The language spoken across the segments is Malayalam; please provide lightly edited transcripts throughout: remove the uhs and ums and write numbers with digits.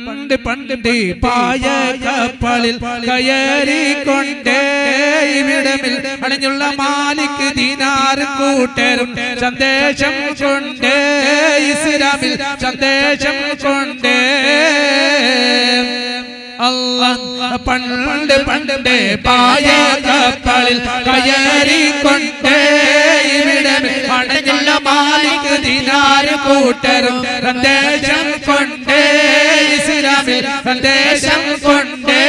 പണ്ട് പണ്ട് പായ കപ്പലിൽ കയറിക്കൊണ്ടേ ഇവിടമിൽ അണിഞ്ഞുള്ള മാലിക് ദിനാർ കൂട്ടരും സന്ദേശം കൊണ്ടേ ഇസ്ലാമിൽ സന്ദേശം കൊണ്ടേ അല്ലാഹ് പണ്ട് പണ്ട് പായ കപ്പലിൽ കയറിക്കൊണ്ടേ ഇവിടമിൽ അണിഞ്ഞുള്ള മാലിക് ദിനാർ കൂട്ടരും സന്ദേശം കൊണ്ടേ ഇസ്ലാമിൽ സന്ദേശം കൊണ്ടേ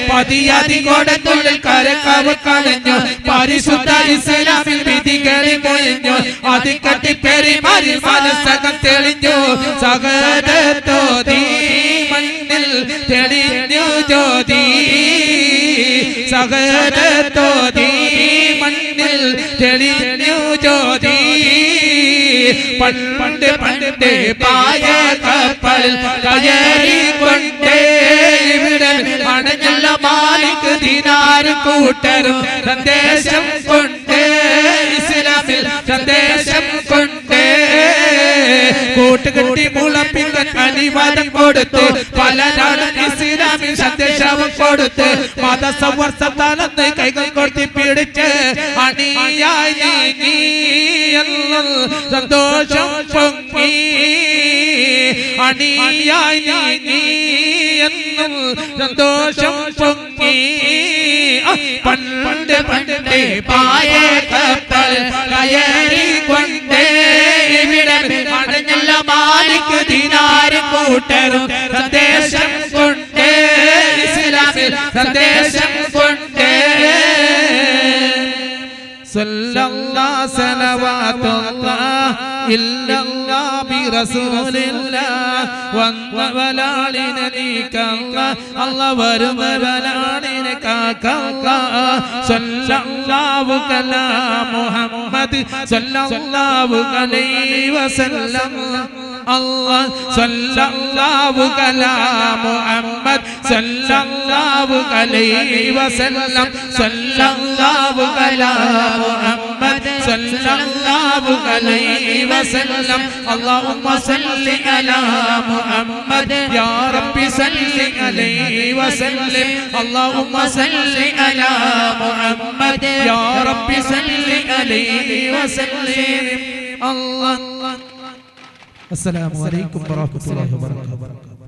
പതിയാതി കോടത്തുള്ളിൽ കരക്കവ് കളഞ്ഞു പരിശുദ്ധ ഇസ്ലാമിൽ വിധികളിൽ മൊഴിഞ്ഞു അതിക്കട്ടി പെരുമാറി മനസ്സകം തെളിഞ്ഞു സഹദത്തോതി മണ്ണിൽ തെളിഞ്ഞു ജ്യോതി സഹദത്തോതി മണ്ണിൽ തെളിഞ്ഞു ജ്യോതി പണ്ട് പണ്ട് പായ കപ്പലിൽ കയറിക്കൊണ്ടേ ഇവിടെ അണഞ്ഞുള്ള മാലിക് ദിനാർ കൂട്ടരും സന്ദേശം കൊണ്ടേ ഇസ്ലാമിൽ സന്ദേശം കൊണ്ടേ കൂട്ടുകെട്ടി മുളപ്പിക്കാൻ അനുവാദം കൊടുത്ത് പല നാടും ഇസ്ലാമിൽ സന്ദേശം കൊടുത്ത് മതസൗഹാർദ്ദത്താലെന്ന് കൈകൾ കൊടുത്തി പിടിച്ച് അണിയായി നീ സന്തോഷം പൊങ്ങി അണിയായി നീ എന്നും സന്തോഷം പൊങ്ങി പണ്ട് പണ്ട് പായ കപ്പൽ കയറിക്കൊണ്ടേ ഇവിടെ അടഞ്ഞുള്ള മാലിക് ദിനാർ കൂട്ടരും സന്ദേശം കൊണ്ടേ ഇസ്ലാമിൽ സന്ദേശം കൊണ്ടേ സല്ലല്ലാഹു സലവാത്തുല്ലാഹ് ഇല്ലല്ലാഹ് ബിറസൂലില്ലാഹ് വവലാലിന നീക്കല്ലാഹ് അല്ലാഹ് വരുവലാലിന കാക്കല്ലാഹ് സല്ലല്ലാഹു അലാ മുഹമ്മദ് സല്ലല്ലാഹു അലൈഹി വസല്ലം Allah sallallahu ala Muhammad sallallahu alayhi wa sallam sallallahu ala Muhammad sallallahu alayhi wa sallam Allahumma salli ala Muhammad ya Rabbi salli alayhi wa sallim Allahumma salli ala Muhammad ya Rabbi salli alayhi wa sallim Allah. السلام عليكم ورحمة الله وبركاته.